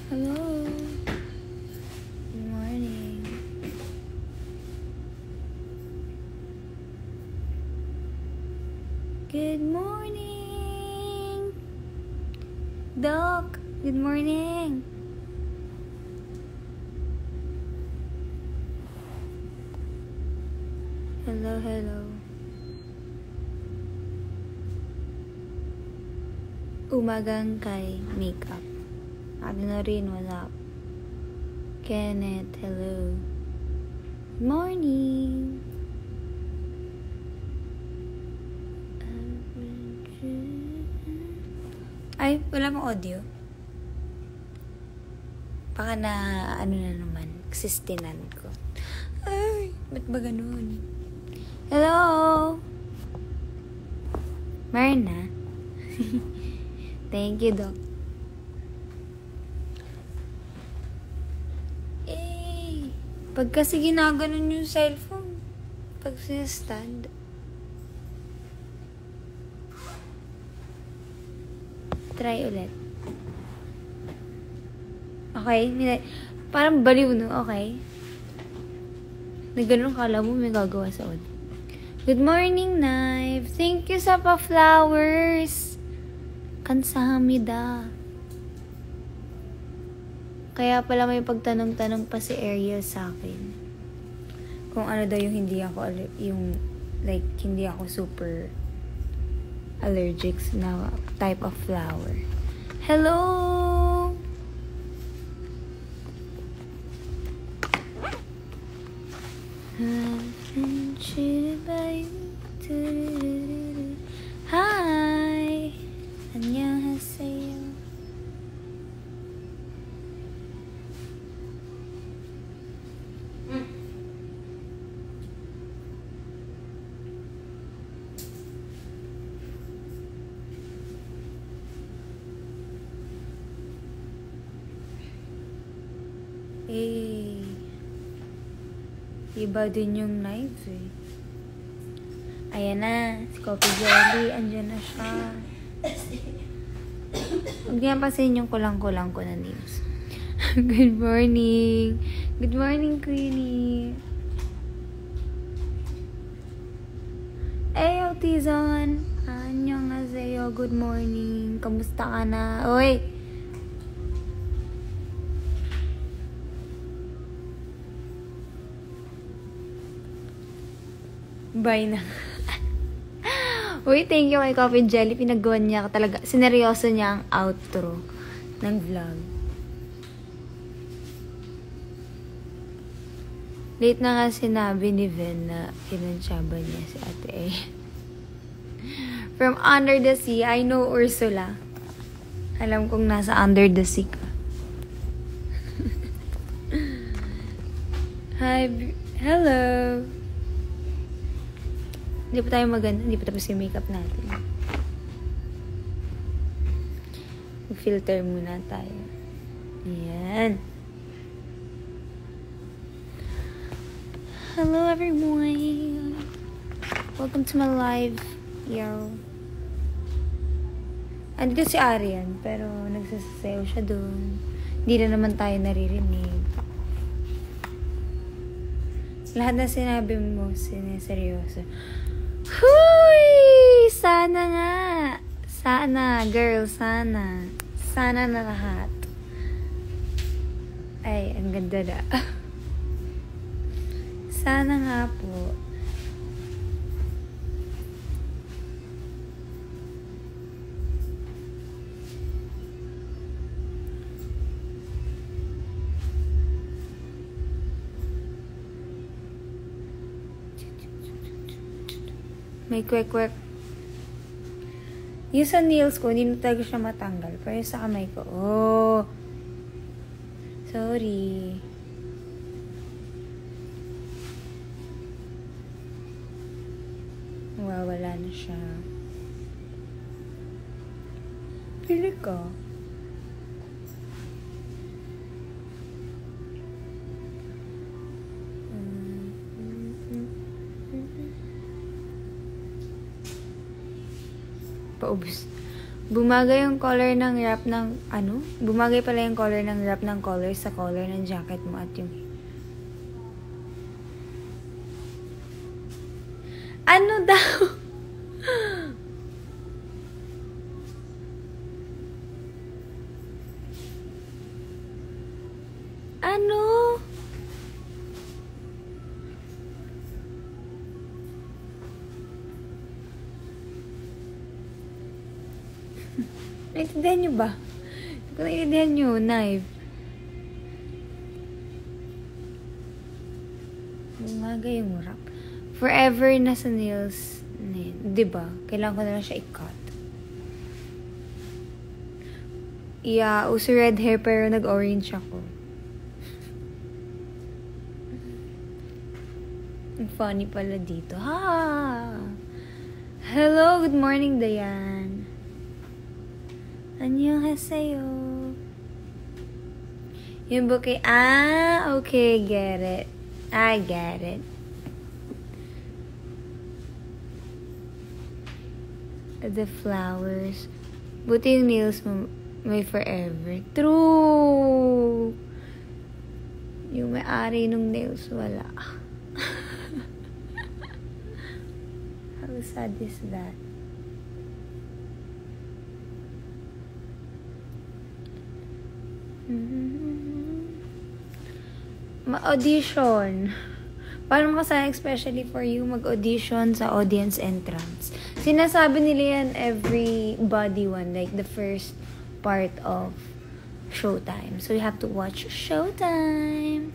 Hello. Good morning. Good morning. Doc, good morning. Hello, hello. Umagang kay makeup. Ano na rin, what's up? Kenneth, hello. Good morning. Ay, wala mong audio. Baka na, ano na naman, existinan ko. Ay, ba't ba ganun? Hello? Marna? Thank you, Doc. Pag kasi ginaganon yung cellphone, pag sinastand, try ulit. Okay? Parang baliw, no? Okay? Nagganon kala mo may gagawa sa audio. Good morning, Knife. Thank you sa pa-flowers. Kansahamnida. Kaya pala may pagtanong-tanong pa si Ariel sa akin. Kung ano daw yung hindi ako, hindi ako super allergic na type of flower. Hello! Hi! 안녕하세요. Iba din yung knife eh. Ayan na, si Coffee Jelly, andyan na siya. Huwag niya pasin yung kulang-kulang ko na names. Good morning. Good morning, Queenie. Ayo, Tizon. Annyeonghaseyo. Good morning. Kamusta ka na? Oy! Bye na. Uy, thank you kay Coffee Jelly. Pinagawa niya talaga. Sineryoso niya ang outro ng vlog. Late na nga sinabi ni Ven na kinansyaba niya si Ate A. From Under the Sea, I know Ursula. Alam kong nasa Under the Sea ka. Hi, hello. Hindi pa tayo maganda. Hindi pa tapos yung makeup natin. Filter muna tayo. Ayan. Hello everyone. Welcome to my live. Yo. Andito si Arian, pero nagsasayaw siya doon. Hindi na naman tayo naririnig. Lahat na sinabi mo, sineseryoso. Huy! Sana nga. Sana, girl, sana. Sana na lahat. Ay, ang ganda na. Sana nga po. May kwek-kwek. Yung sa nails ko, hindi na talaga siya matanggal. Pero yung sa kamay ko, oh. Sorry. Wala na siya. Pili ko. Bumagay yung color ng wrap ng, Bumagay pala yung color ng wrap ng color sa color ng jacket mo at yung... Ano daw? Ano? Naintindihan nyo ba? Kung naintindihan nyo, knife. Bumaga yung wrap. Forever na sa nails. Diba? Kailangan ko na lang siya i-cut. Yeah, uso red hair pero nag-orange ako. Ang funny pala dito. Ha! Hello, good morning, Dayan. Annyeonghaseyo. Yung bouquet. Okay, get it. I get it. The flowers. Buti yung nails mo may forever. True! Yung may-ari nung nails, wala. How sad is that? Ma-audition. Paano makasaya, especially for you, mag-audition sa audience entrance? Sinasabi nila yan every body one, like the first part of Showtime. So you have to watch Showtime.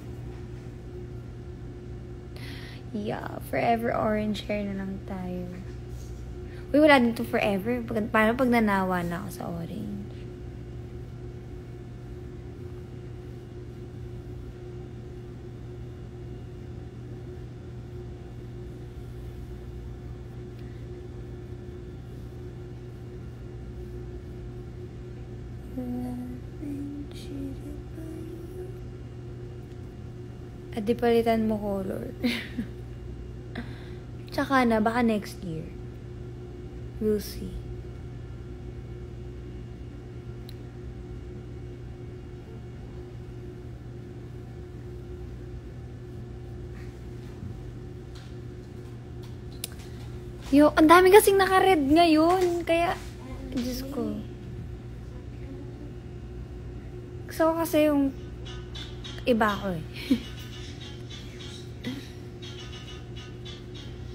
Yeah, forever orange hair na lang tayo. Uy, wala dito forever. Paano pag nanawa na ako sa orange? At di palitan mo color. Tsaka na, baka next year. We'll see. Yo, ang dami kasing naka-red ngayon. Kaya, Diyos ko. Gusto ko kasi yung iba ko eh.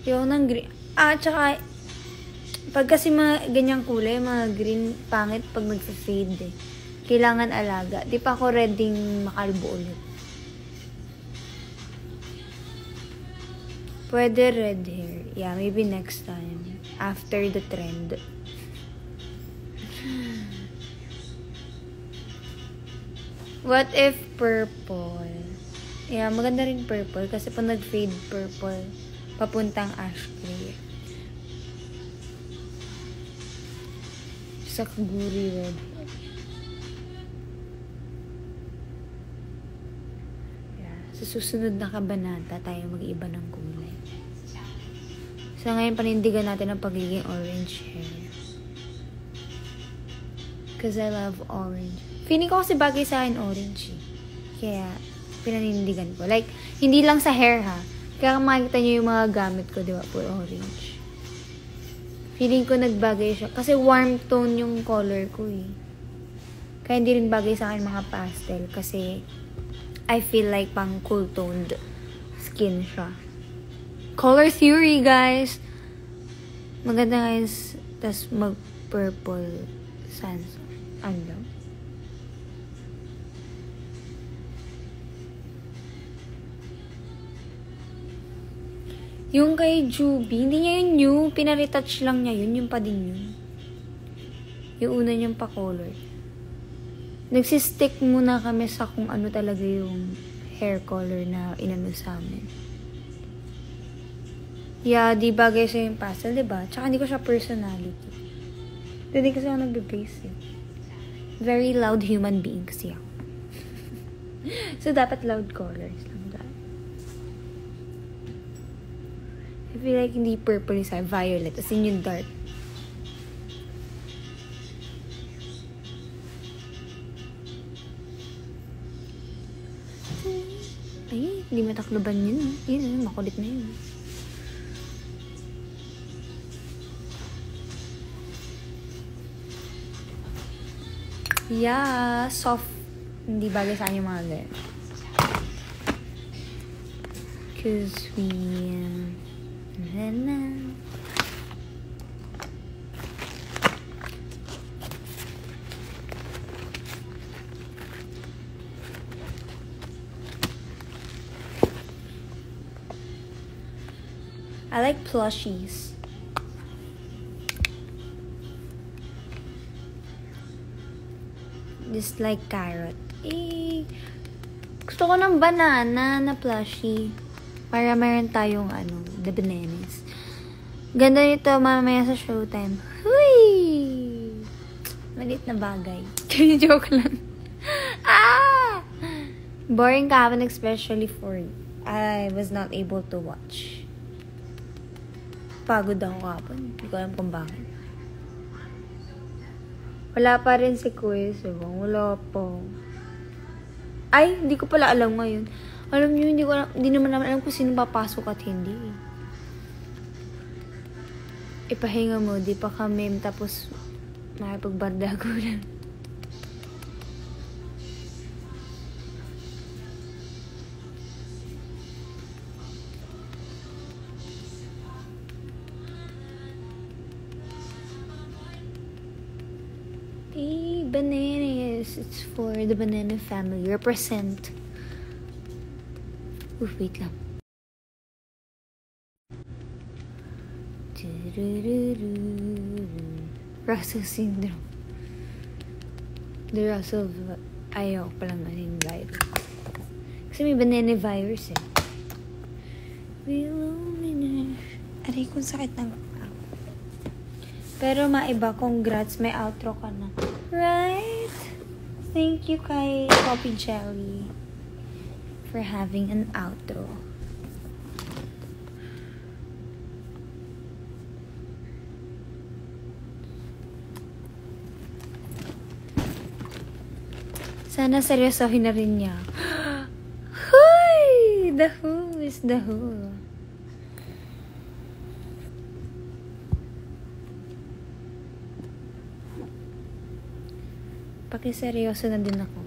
Yung ng green. Tsaka, pag kasi mga ganyang kulay, mga green, pangit pag nagsa-fade eh. Kailangan alaga. Di pa ako ready makalbo ulit. Pwede red hair. Yeah, maybe next time. After the trend. What if purple? Yeah, maganda rin purple. Kasi pag nag-fade purple, papuntang ash gray. Sakguri red. Yeah. Sa susunod na kabanata, tayo mag-iba ng kulay. So ngayon, panindigan natin ang pagiging orange hair. Because I love orange. Feeling ko kasi bagay sa akin orange eh. Kaya, pinanindigan ko. Like, hindi lang sa hair ha. Kaya makikita nyo yung mga gamit ko, di ba? Puro orange. Feeling ko nagbagay siya. Kasi warm tone yung color ko eh. Kaya hindi rin bagay sa akin mga pastel. Kasi I feel like pang cool toned skin siya. Color theory, guys! Maganda guys. Tas mag-purple sans. Ano lang? Yung kay Juby, hindi niya yun new. Pinaretouch lang niya yun. Yung pa din yun. Yung una niyang pa-color. Nagsistick muna kami sa kung ano talaga yung hair color na inano sa amin. Yeah, di bagay siya yung pastel, diba? Tsaka hindi ko siya personality. Hindi kasi ako nagbe-base eh. Very loud human being kasi ako. So, dapat loud colors lang. I feel like hindi purple yung violet. As in yung dark. Ay, hindi matakloban yun. Yun, makulit na yun. Yeah, soft. Hindi bagay sa akin yung mga ganyan. Cause we... I like plushies. Just like carrot. Eh, gusto ko ng banana na plushie. Para meron tayong the bananas. Ganda nito mamaya sa showtime. Hui! Malit na bagay. Joke lang. Boring kahapon, especially for I was not able to watch. Pagod ako kahapon. Hindi ko alam kung bakit. Wala pa rin si Kuya Subong. Wala pa. Ay, hindi ko pala alam ngayon. Alam niyo, hindi naman naman alam kung sino papasok at hindi. Ipahinga mo, di pa kami, tapos makipagbardago lang. Bananas. It's for the banana family. Represent. Wait lang. Russell syndrome. The Russell... Ayaw palang maning virus. Kasi may banana virus eh. Aray, kung sakit ng... Pero maiba, congrats, may outro ka na. Right? Thank you kay Coffee Jelly for having an outro. Sana seryosohin na rin niya. Hoy! The Who is The Who. Pakiseryoso na din ako.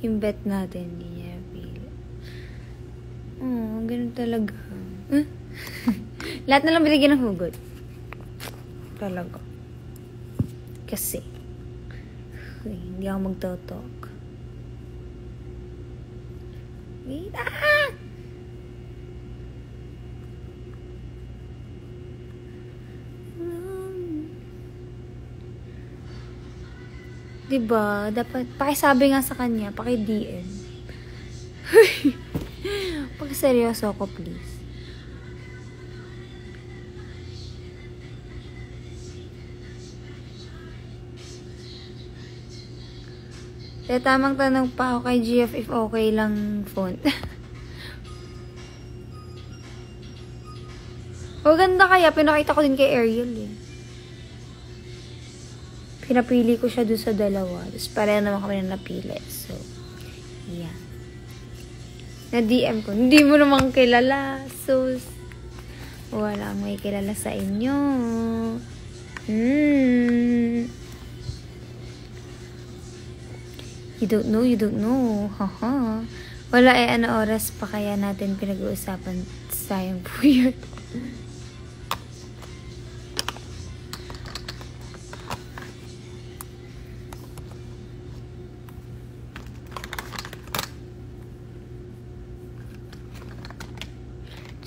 Yung bet natin, hindi niya pili. Oh, ganun talaga. Lahat na lang binigyan ng hugot. Talaga. Kasi, hindi ako magtotalk. Wait, Diba? Dapat, pakisabi nga sa kanya, paki-DM. Pakiseryoso ako, please. Tamang tanong pa ako kay GF if okay lang font. O ganda kaya, pinakita ko din kay Ariel eh. Pinapili ko siya dun sa dalawa. Tapos pareho naman kami na napili. So, yeah. Na-DM ko. Hindi mo naman kilala. So, wala may kilala sa inyo. You don't know, you don't know. Haha. Wala ano oras pa kaya natin pinag-uusapan. Sayang po yun.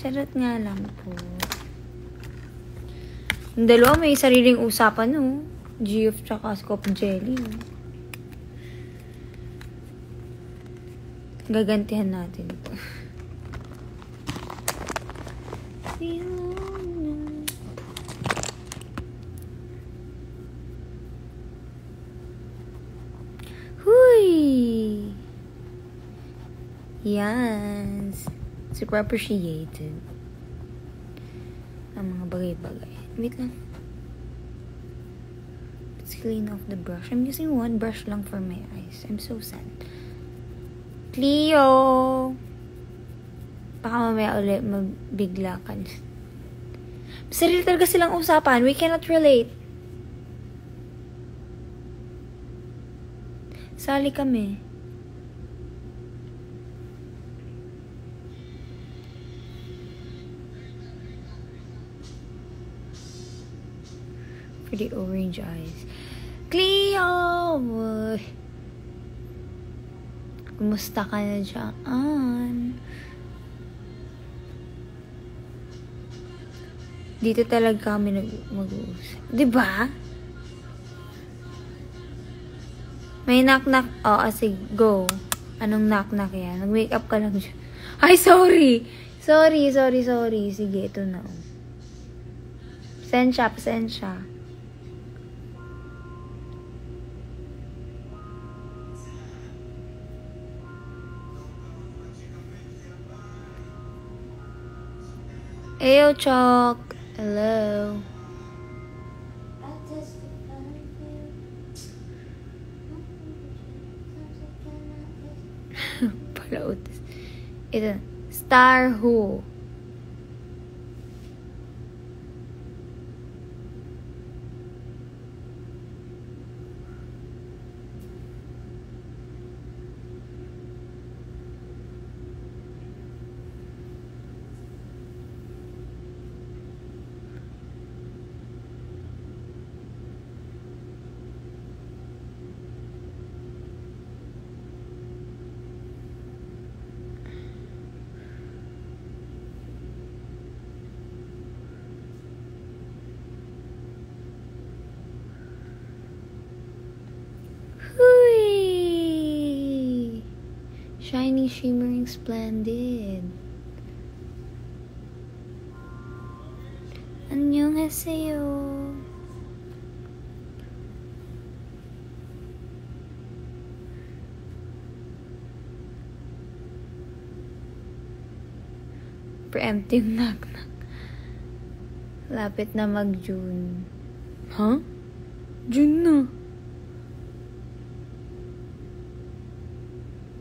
Charot nga lang po. Ang dalawa may sariling usapan, no? GF tsaka Scoop Jelly. Gagantihan natin ito. Huy! Yes. Super appreciated. Ang mga bagay-bagay. Wait lang. Let's clean off the brush. I'm using one brush lang for my eyes. I'm so sad. Cleo! Baka mamaya ulit magbigla ka. Sarili talaga silang usapan. We cannot relate. Sali kami. For the orange eyes. Cleo! Kumusta ka na dyan? Dito talaga kami mag-uusap. Diba? May knock-knock. Oo, sige, go. Anong knock-knock yan? Nag-wake up ka lang dyan. Ay, sorry! Sorry. Sige, ito na. Pasensya. Ayo, Chok. Hello. Palautas. Ito. Star Who. Hui! Shiny, shimmering, splendid. 안녕하세요. Preemptive knock-knock. Lapit na mag-June. Huh? June na.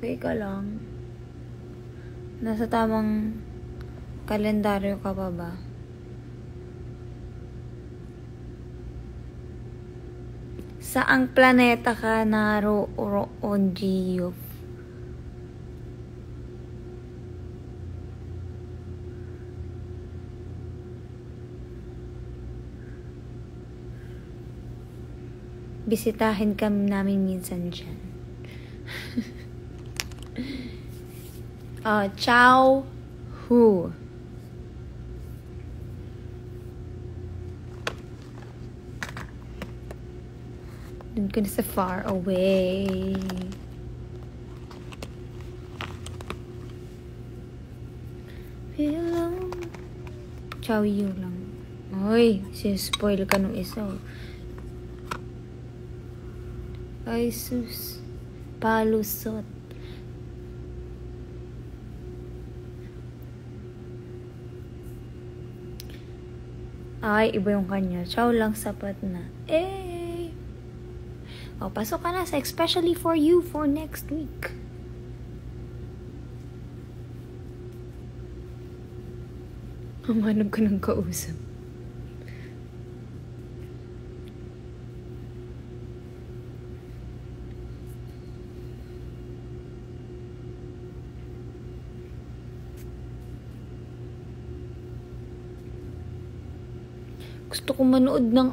Okay ka lang. Nasa tamang kalendaryo ka pa ba? Saang planeta ka naroon, Gio? Bisitahin kami namin minsan dyan. Chow Who. Dun ka na sa far away. Hello. Chow Yu lang. Oy, spoil ka nung isa. Ay, sus. Palusot. Ay, iba yung kanya. Chow lang, sapat na. Pasok ka na sa especially for you for next week. Mamanap ka ng kausap. Gusto ko manood ng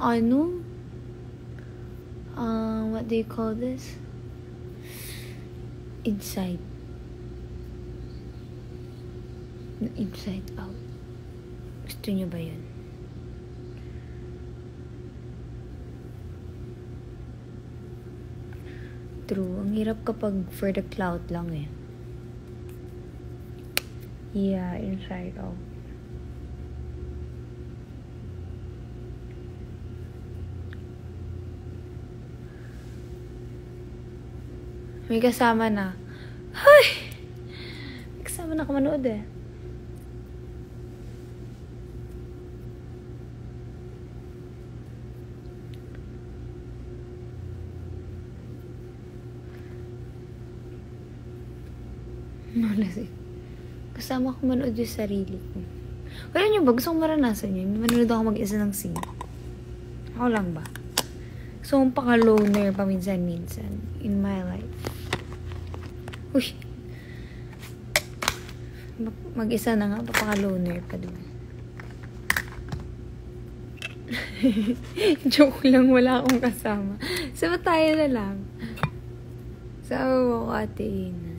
what do you call this? Inside Out. Gusto niyo ba yun? True. Ang hirap kapag for the clout lang eh. Yeah, Inside Out. May kasama na. Ay! May kasama na ako manood eh. Malasing. Kasama ko manood yung sarili ko. Wala nyo ba? Gusto kong maranasan yun. Manood ako mag-isa ng scene. Ako lang ba? So, ang paka-loner paminsan-minsan in my life. Uy! Mag-isa na nga, papaka-loner pa diba? Joke lang, wala akong kasama. Sama tayo na lang. Sama ko, Ate Ina.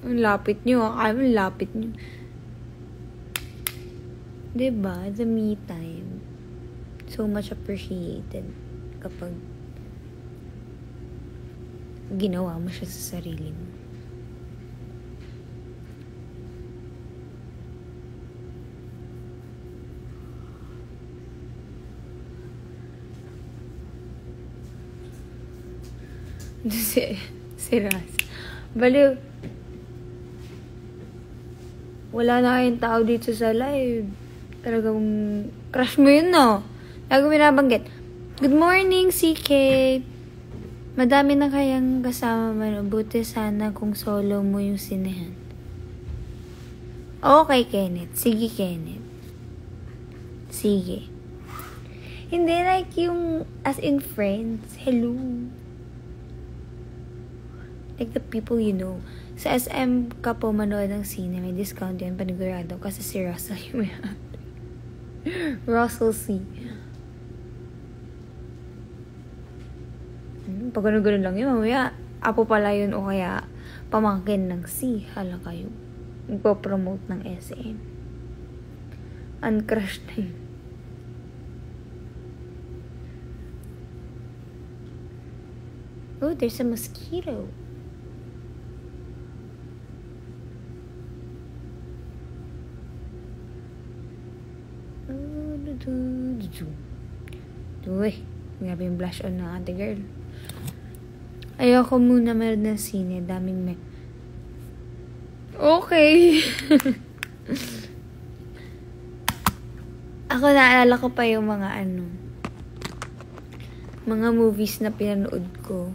Ang lapit nyo. Ang lapit nyo. Diba? The me time. So much appreciated kapag ginawa mo siya sa sarili mo. Si Raz. Baliw. Wala na kayong tao dito sa live. Talagang crush mo yun, no? Lagi binabanggit. Good morning, CK. Madami na kayang kasama man. Buti sana kung solo mo yung sinehan. Okay, Kenneth. Sige, Kenneth. Sige. Hindi like yung as in friends. Hello. Like the people you know. Sa SM ka po manood ng sine, may discount yun, panigurado. Kasi si Russell yung Russell C. Pag gano'n lang yun, mamaya, apo pala yun o kaya pamangkin ng C. Hala kayo. Nagpo-promote ng SM. Uncrush na yun. Oh, there's a mosquito. Uy, grabe yung blush on na ate girl. Ayoko muna meron ng sine. Daming me. Okay. Ako naalala ko pa yung mga mga movies na pinanood ko.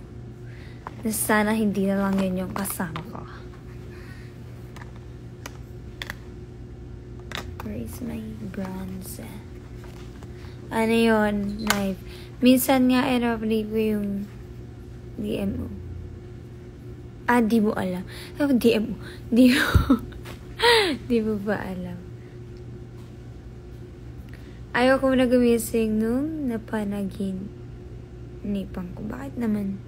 Na sana hindi na lang yun yung kasama ko. Where is my bronze? Ano yun? Knife. Minsan nga, i-replay ko yung DMO. Di mo alam. DMO. Di mo ba alam? Ayaw ko na gumising nung napanaginipang ko. Bakit naman?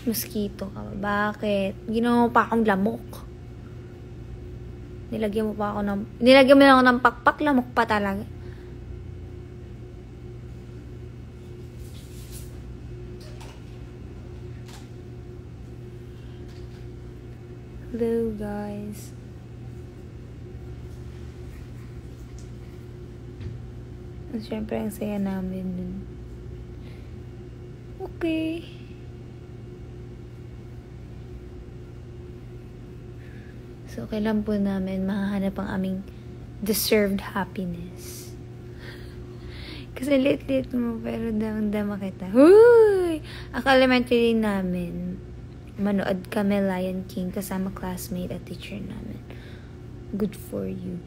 Mosquito ka ba? Bakit? Ginawa mo pa akong lamok. Nilagyan mo na ako ng pakpak, lamok pa talaga. Hello, guys. At syempre, ang saya namin dun. Okay. So, kailan po namin mahahanap ang aming deserved happiness. Kasi late-late mo, pero damang-dama kita. Huy! Ang elementary namin, manood kami Lion King kasama classmate at teacher namin. Good for you.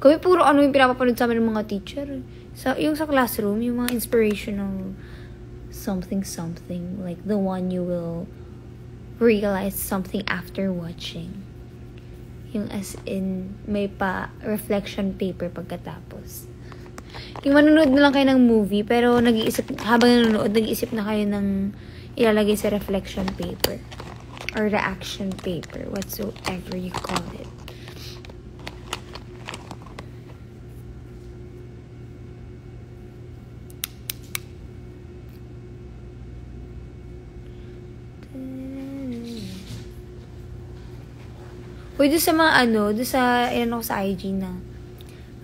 Kami puro yung pinapapanood sa amin ng mga teacher. Yung sa classroom, yung mga inspirational something, like the one you will realize something after watching. Yung as in, may reflection paper pagkatapos. Yung manonood na lang kayo ng movie, pero habang nanonood, nag-iisip na kayo ng ilalagay sa reflection paper. Or reaction paper, whatsoever you call it. Uy, doon sa mga doon sa IG na,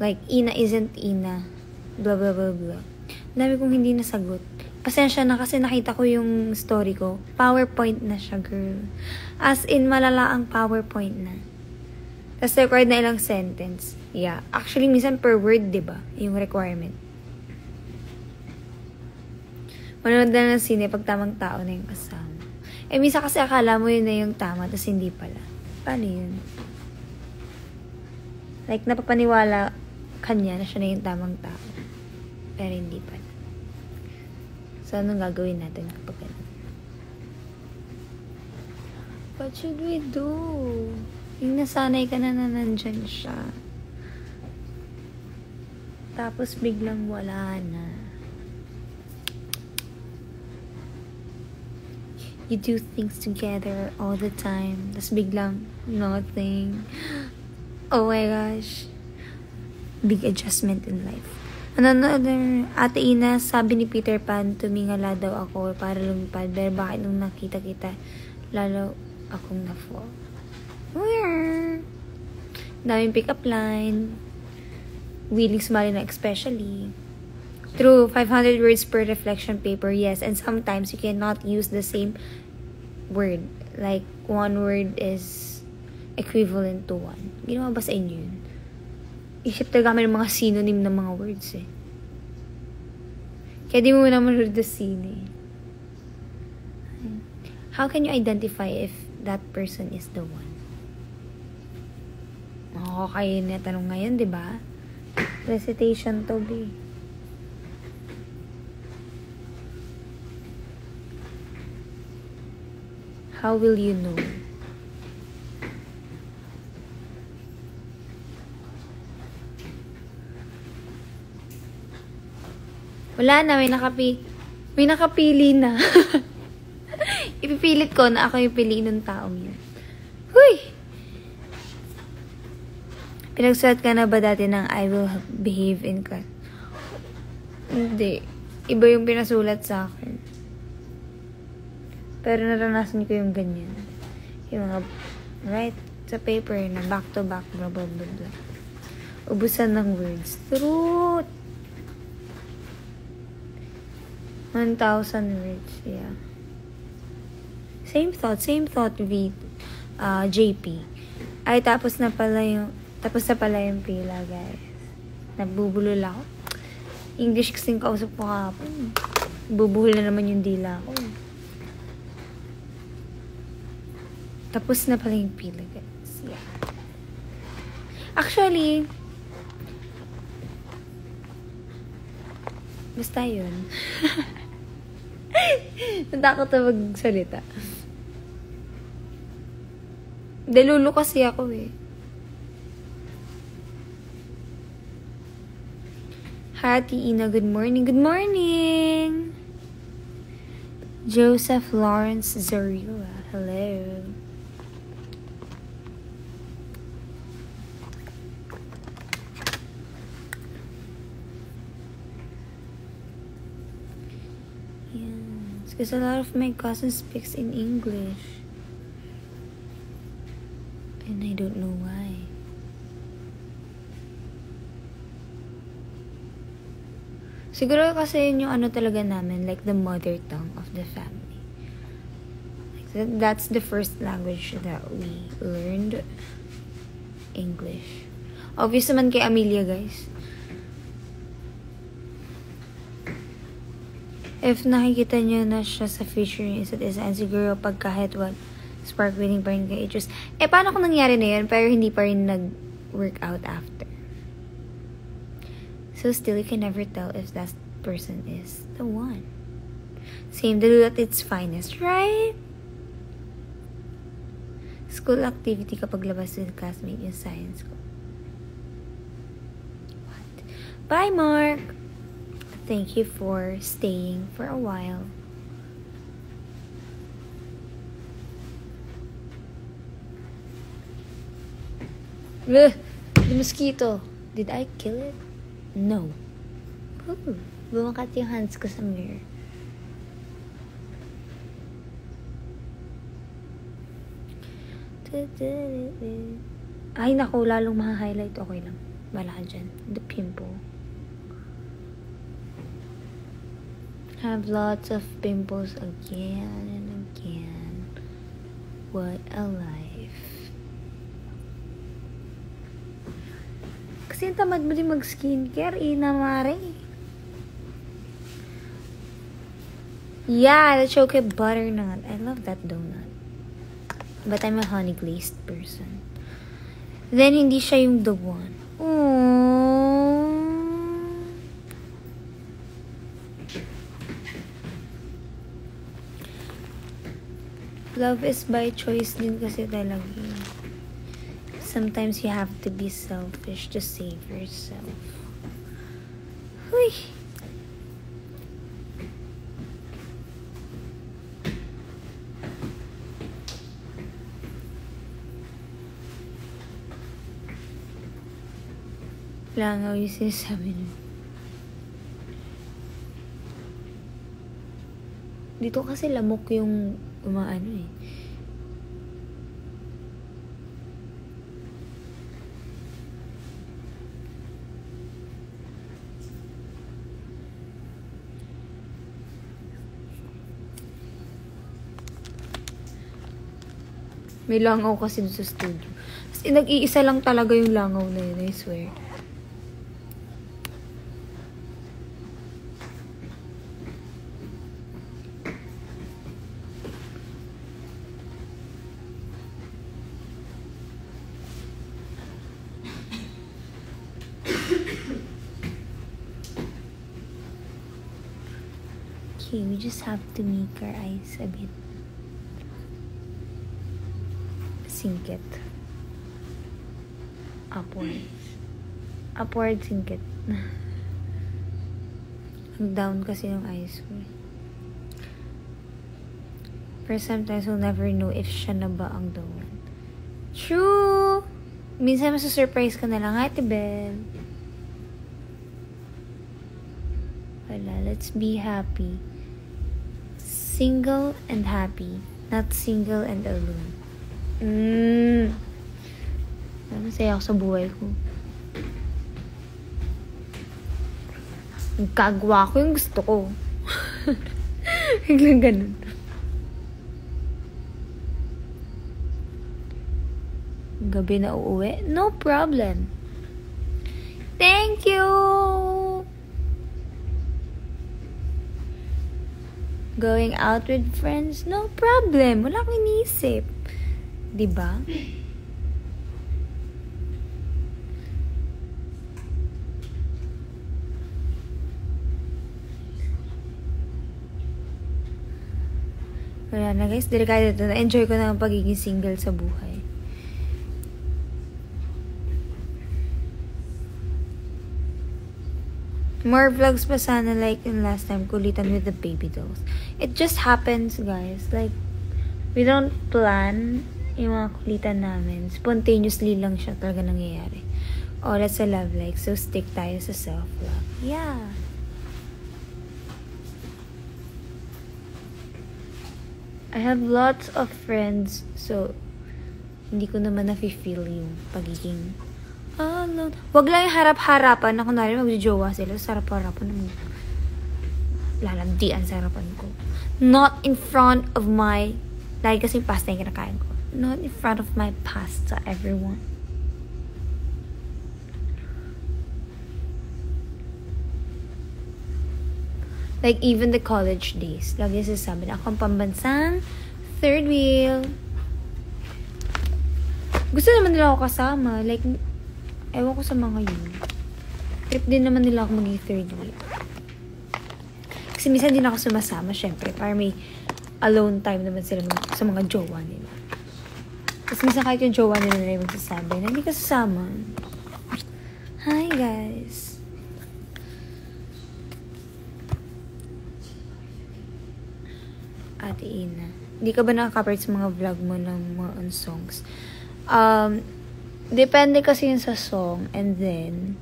like, Ina isn't Ina, blah, blah, blah, blah. Dami kong hindi nasagot. Pasensya na kasi nakita ko yung story ko. PowerPoint na siya, girl. As in, malala ang PowerPoint na. Tapos required na ilang sentence. Yeah. Actually, minsan per word, diba? Yung requirement. Manood na ng sine pag tamang tao na yung kasama. Eh, minsan kasi akala mo yun na yung tama, tapos hindi pala. Paano yun? Like, napapaniwala kanya na siya na yung tamang tao. Pero hindi pala. So, anong gagawin natin kapag ganun? What should we do? Yung nasanay ka na nandyan siya. Tapos biglang wala na. You do things together all the time. Tapos biglang nothing. Oh my gosh. Big adjustment in life. Another, Ate Ina, sabi ni Peter Pan, tumingala daw ako para lumipad. Pero bakit nung nakita kita, lalo akong na-fall. Daming pick-up line. Willing smile na especially. True, 500 words per reflection paper, yes. And sometimes you cannot use the same word. Like, one word is equivalent to one. Ginawa ba sa inyo yun? Isip talaga kami ng mga synonym ng mga words eh. Kaya di mo na manood the scene eh. How can you identify if that person is the one? Okay na tanong ngayon, di ba? Recitation to be. How will you know? Wala na, may nakapili na. Ipipilit ko na ako yung piliin ng taong yun. Huy! Pinagsulat ka na ba dati ng I will behave in class? Hindi. Iba yung pinasulat sa akin. Pero naranasan ko yung ganyan. Yung mga write sa paper na back to back, blah blah blah blah. Ubusan ng words. Truth! 1,000 words, yeah. Same thought, JP. Ay, tapos na pala yung pila, guys. Nagbubulol ako. English kasing kausap ko kahapon. Bubuhol na naman yung dila ko. Tapos na pala yung pila, guys. Yeah. Actually, basta yun. Natakot na magsalita. Dalulo kasi ako eh. Hati Ina, good morning. Good morning! Joseph Lawrence Zarila, hello. Yes, because a lot of my cousins speaks in English. And I don't know why. Siguro kasi yun yung ano talaga namin, like the mother tongue of the family. Like that's the first language that we learned, English. Obvious naman kay Amelia, guys. If nakikita niyo na siya sa future niya isa't isa, and siguro pag kahit what, spark winning pa rin kay Idris. Eh, paano kung nangyari na yun, pero hindi pa rin nag-work out after? So still, you can never tell if that person is the one. Same dalu at its finest, right? School activity kapag labas with classmate yung science ko. What? Bye, Mark! Thank you for staying for a while. Ugh! The mosquito! Did I kill it? No. Ooh, bumakat yung hands ko sa mirror. Ay, naku, lalong maha-highlight. Okay lang. Wala ka dyan. The pimple. Have lots of pimples again and again. What a life. Kasi tamad mo din mag-skincare, Ina Mare. Yeah, the chocolate butternut. I love that donut. But I'm a honey glazed person. Then, hindi siya yung the one. Aww. Love is by choice din kasi talaga. Sometimes you have to be selfish to save yourself. Huy! Langaw yung sinasabi nun. Dito kasi lamok yung umaano eh. May langaw kasi dun sa studio. Kasi nag-iisa lang talaga yung langaw na yun, I swear. Okay, we just have to make our eyes a bit singkit. Upward singkit. Ang down kasi yung eyes ko. Pero sometimes we'll never know if siya na ba ang the one. True! Minsan masusurprise ka na lang, Ate Bel. Wala, let's be happy. Single and happy, not single and alone. Masaya ako sa buhay ko. Nagkagawa ko yung gusto ko. Biglang ganun. Gabi na uuwi? No problem. Thank you! Going out with friends? No problem. Wala akong iniisip. Diba? Wala na guys. Delikado ito. Na-enjoy ko na ang pagiging single sa buhay. More vlogs pa sana like in last time, kulitan with the baby dolls. It just happens, guys. Like, we don't plan yung mga kulitan namin. Spontaneously lang siya talaga nangyayari. Oh, that's a love like. So, stick tayo sa self-love. Yeah. I have lots of friends, so, hindi ko naman nafe-feel yung pagiging alone. Wag lang yung harap-harapan na kunwari magjojowa sila. Sa harap-harapan na lalandian sa harapan ko. Not in front of my, dahil kasi pasta yung kinakain ko. Not in front of my pasta, everyone. Like, even the college days. Lagi sasabi na akong pambansang third wheel. Gusto naman nila ako kasama. Like, ewan ko sa mga yun. Trip din naman nila ako maging third wheel. Kasi minsan din ako sumasama, syempre. Para may alone time naman sila sa mga jowa nila. Kasi minsan kahit yung jowa nila na yung magsasabi na hindi ka sasama. Hi, guys. Ate Ina. Hindi ka ba nakaka-cover sa mga vlog mo ng mga on songs? Depende kasi yun sa song. And then,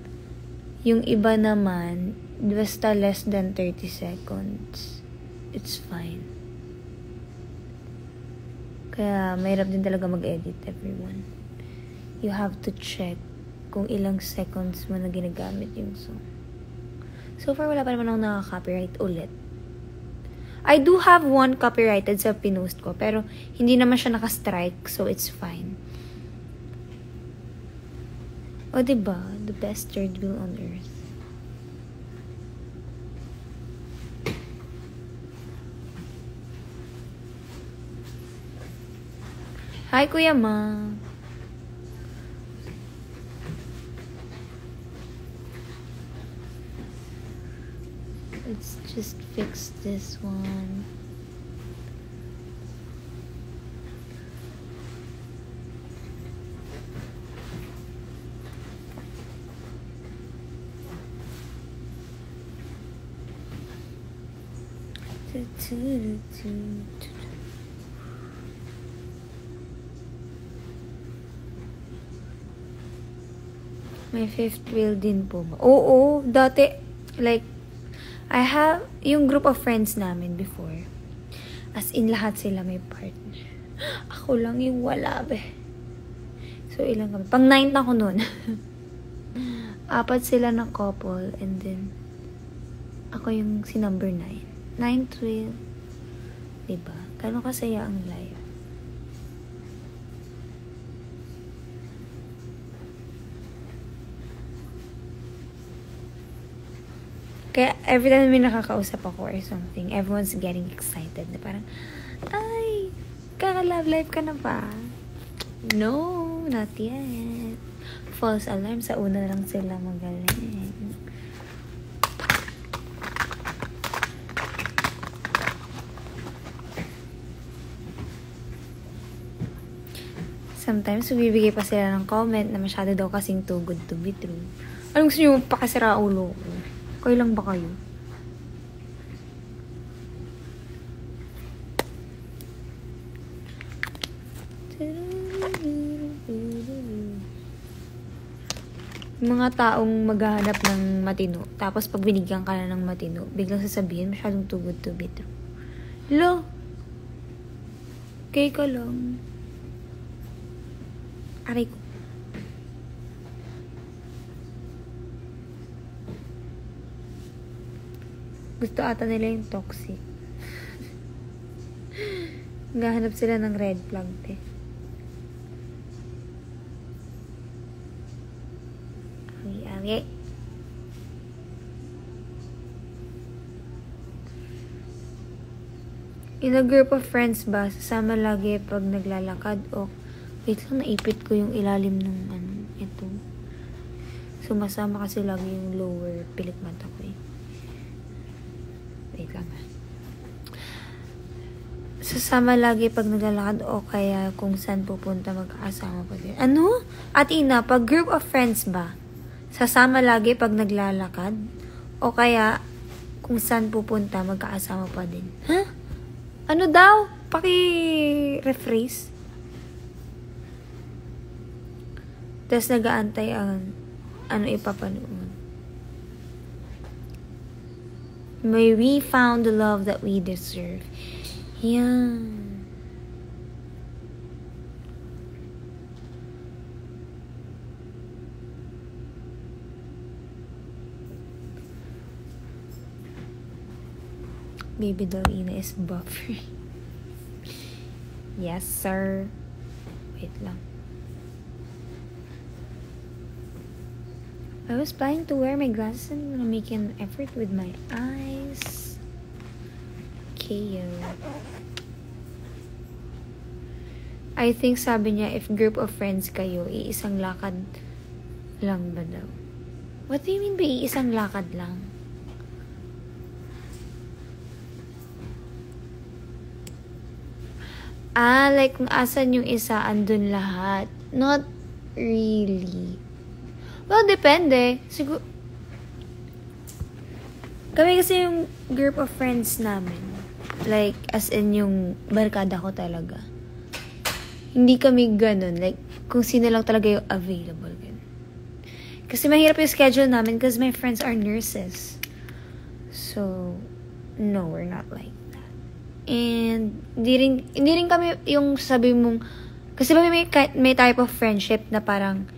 yung iba naman, basta less than 30 seconds. It's fine. Kaya, mahirap din talaga mag-edit, everyone. You have to check kung ilang seconds mo na ginagamit yung song. So far, wala pa naman ako nakaka-copyright ulit. I do have one copyrighted sa pinost ko, pero hindi naman siya naka-strike, so it's fine. O, diba? The best third wheel on earth. Hi, Kuya Ma. Let's just fix this one. May fifth wheel din po ba? Oo, dati, like, I have, yung group of friends namin before, as in lahat sila may partner. Ako lang yung wala, be. So, ilang kami? Pang 9 ako nun. 4 sila na couple, and then, ako yung si number 9. 9, 12. Diba? Gano'n kasaya ang life. Kaya every time may nakakausap ako or something, everyone's getting excited. Na parang, ay, kaka-love life ka na ba? No, not yet. False alarm, sa una lang sila magaling. Sometimes, bibigay pa sila ng comment na masyado daw kasing too good to be true. Anong gusto nyo pakasira ulo ko? Okay lang ba kayo? Mga taong maghahanap ng matino, tapos pag binigyan ka na ng matino, biglang sasabihin, masyadong too good to be true. Lo, okay ka lang. Aray ko. Gusto ata nila yung toxic. Gahanap sila ng red flag, te. Awi. In a group of friends ba, sasama lagi pag naglalakad o wait lang, naipit ko yung ilalim ng ito. Sumasama kasi lagi yung lower pilik mata ko eh. Wait lang ha. Sasama lagi pag naglalakad o kaya kung saan pupunta magkakasama pa din. Ano? At ina, pag group of friends ba? Sasama lagi pag naglalakad o kaya kung saan pupunta magkakasama pa din. Huh? Ano daw? Paki-rephrase. Tapos nag-aantay ang ano ipapanood. May we found the love that we deserve. Yan. Baby Dolina is buffer. Yes, sir. Wait lang. I was planning to wear my glasses and I'm gonna make an effort with my eyes. KO. I think sabi niya, if group of friends kayo, iisang lakad lang ba daw? What do you mean by iisang lakad lang? Like kung asan yung isa, andun lahat. Not really. Well, depende. Siguro, kami kasi yung group of friends namin. Like, as in yung barkada ko talaga. Hindi kami ganun. Like, kung sino lang talaga yung available. Ganun. Kasi mahirap yung schedule namin because my friends are nurses. So, no, we're not like that. And, hindi rin kami yung sabi mong, kasi may type of friendship na parang,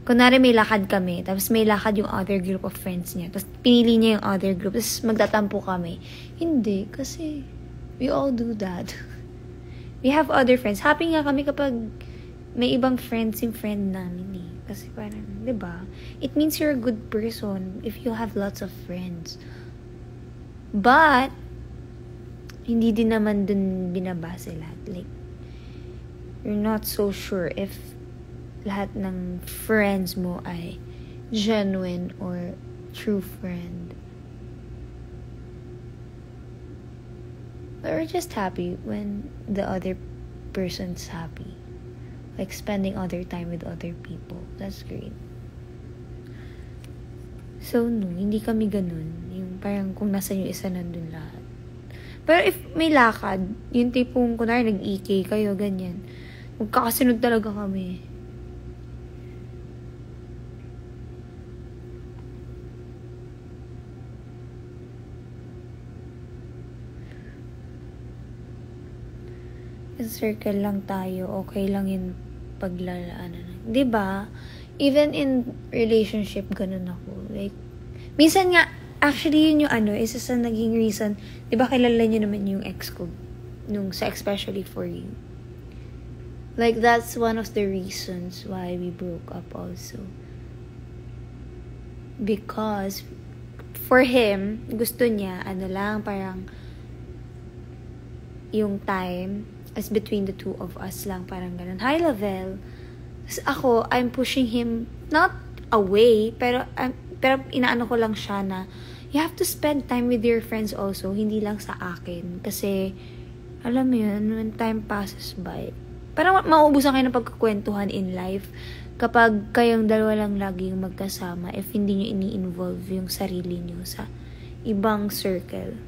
kunwari may lakad kami, tapos may lakad yung other group of friends niya, tapos pinili niya yung other group, tapos magtatampo kami. Hindi, kasi we all do that. We have other friends. Happy nga kami kapag may ibang friends yung friend namin eh. Kasi parang, di ba? It means you're a good person if you have lots of friends. But, hindi din naman dun binabase lahat. Like, you're not so sure if lahat ng friends mo ay genuine or true friend. But we're just happy when the other person's happy. Like spending other time with other people. That's great. So, no, hindi kami ganun. Yung parang kung nasa yung isa, nandun lahat. Pero if may lakad, yung tipong, kunwari nag-EK kayo, ganyan. Magkakasunod talaga kami. Circle lang tayo, okay lang yung paglalaanan. 'Di ba? Even in relationship, ganun ako. Like, minsan nga, actually yun yung isa sa naging reason, 'di ba kilala niyo naman yung ex ko, nung sa Especially For You. Like, that's one of the reasons why we broke up also. Because, for him, gusto niya, lang, parang, yung time, as between the two of us lang, parang ganun. High level. Tapos ako, I'm pushing him, not away, pero inaano ko lang siya na, you have to spend time with your friends also, hindi lang sa akin. Kasi, alam mo yun, when time passes by, parang mauubusan kayo ng pagkakwentuhan in life kapag kayong dalawa lang lagi yung magkasama if hindi nyo ini-involve yung sarili nyo sa ibang circle.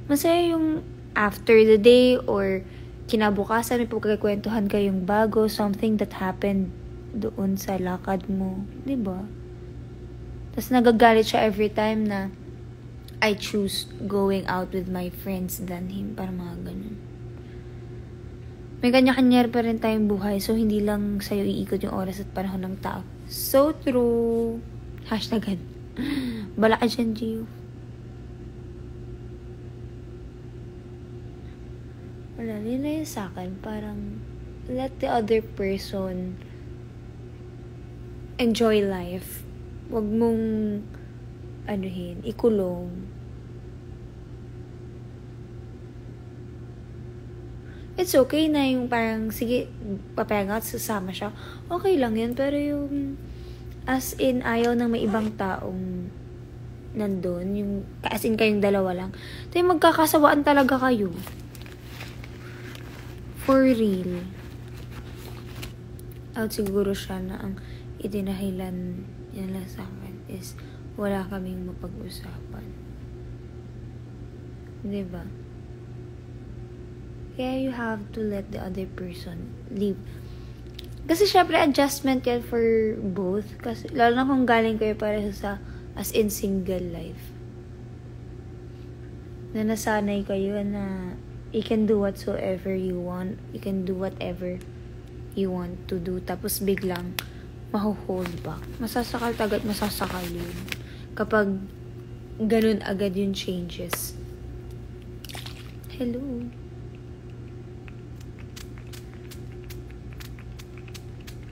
Masaya yung after the day or kinabukasan may pagkakwentuhan kayong bago, something that happened doon sa lakad mo, 'di ba? Tapos nagagalit siya every time na I choose going out with my friends than him, para mga ganun. May kanya-kanya pa rin tayong buhay, so hindi lang sa'yo iikot yung oras at panahon ng tao. So true. Hashtagan. Bala ka dyan, Gio. Wala, yun na yun sa akin. Parang, let the other person enjoy life. Huwag mong, ikulong. It's okay na yung parang, sige, papayangat, sasama siya. Okay lang yun, pero yung, as in, ayaw ng may ibang taong nandun, yung, as in kayong dalawa lang, tayo magkakasawaan talaga kayo. For real. Out siguro siya na ang itinahilan nila sa akin is wala kaming mapag-usapan. Diba? Kaya you have to let the other person leave. Kasi syempre adjustment yan for both. Kasi lalo na kung galing kayo para sa as in single life. Na nasanay kayo na you can do whatsoever you want. You can do whatever you want to do. Tapos biglang maho-hold back. Masasakal yun. Kapag ganun agad yung changes. Hello.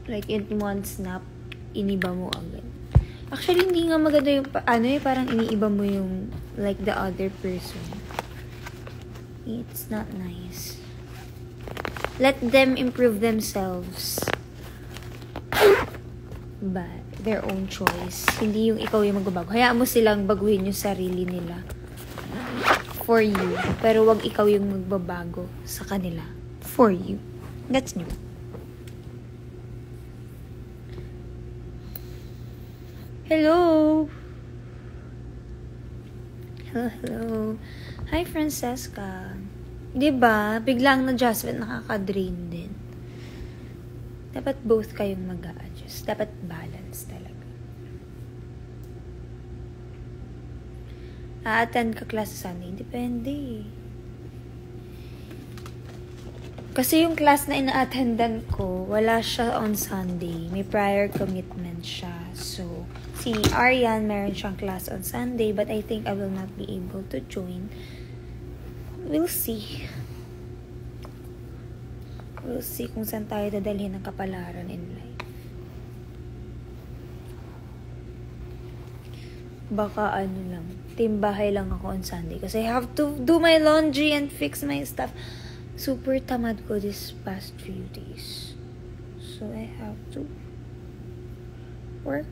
Like, in one snap, iniba mo agad. Actually, hindi nga maganda yung, parang iniiba mo yung, like, the other person. It's not nice. Let them improve themselves. But, their own choice. Hindi yung ikaw yung magbabago. Hayaan mo silang baguhin yung sarili nila. For you. Pero wag ikaw yung magbabago sa kanila. For you. That's new. Hello! Hello. Hi, Francesca. Diba? Biglang na-adjustment, nakaka-drain din. Dapat both kayong mag-a-adjust. Dapat balance talaga. A-attend ka class sa Sunday? Depende. Kasi yung class na ina-attendan ko, wala siya on Sunday. May prior commitment siya. So, si Arian, meron siyang class on Sunday, but I think I will not be able to join. We'll see. We'll see kung saan tayo dadalhin ng kapalaran in life. Baka lang, team bahay lang ako on Sunday kasi I have to do my laundry and fix my stuff. super tamad ko this past few days. So I have to work.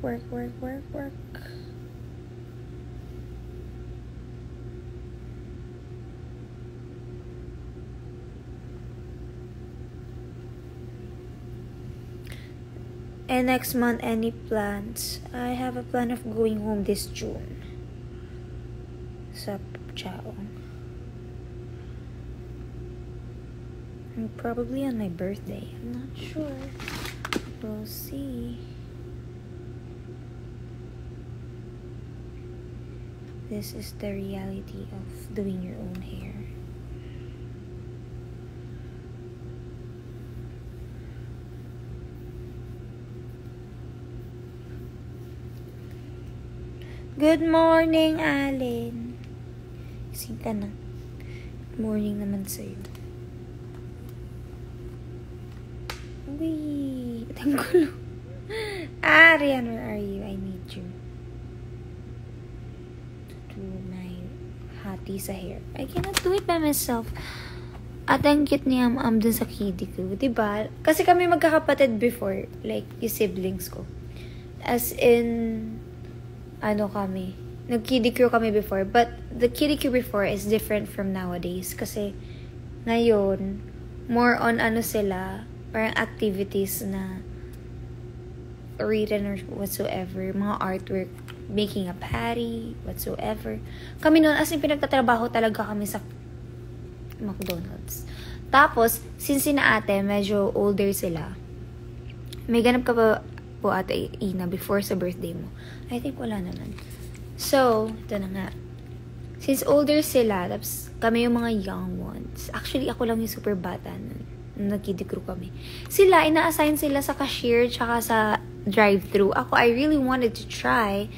And next month, any plans? I have a plan of going home this June. Sa Chaong. Probably on my birthday. I'm not sure. We'll see. This is the reality of doing your own hair. Good morning, Alin. Gising ka na. Good morning naman sa'yo. Wait, ang gulo. Rian, where are you? I need you to do my hati sa hair. I cannot do it by myself. At ang cute ni dun sa kiddie ko. Diba? Kasi kami magkakapatid before. Like, yung siblings ko. As in, kami. Nag-kiddie crew kami before. But, the kiddie crew before is different from nowadays. Kasi, ngayon, more on sila, parang activities na written or whatsoever. Mga artwork, making a patty, whatsoever. Kami noon, as in pinagtatrabaho talaga kami sa McDonald's. Tapos, since sina ate, medyo older sila. May ganap ka pa po ate Ina before sa birthday mo? I think wala naman. So, ito na nga. Since older sila, tapos kami yung mga young ones. Actually, ako lang yung super bata nun. Nag-kiddie crew kami. Sila, ina-assign sila sa cashier tsaka sa drive-thru. Ako, I really wanted to try.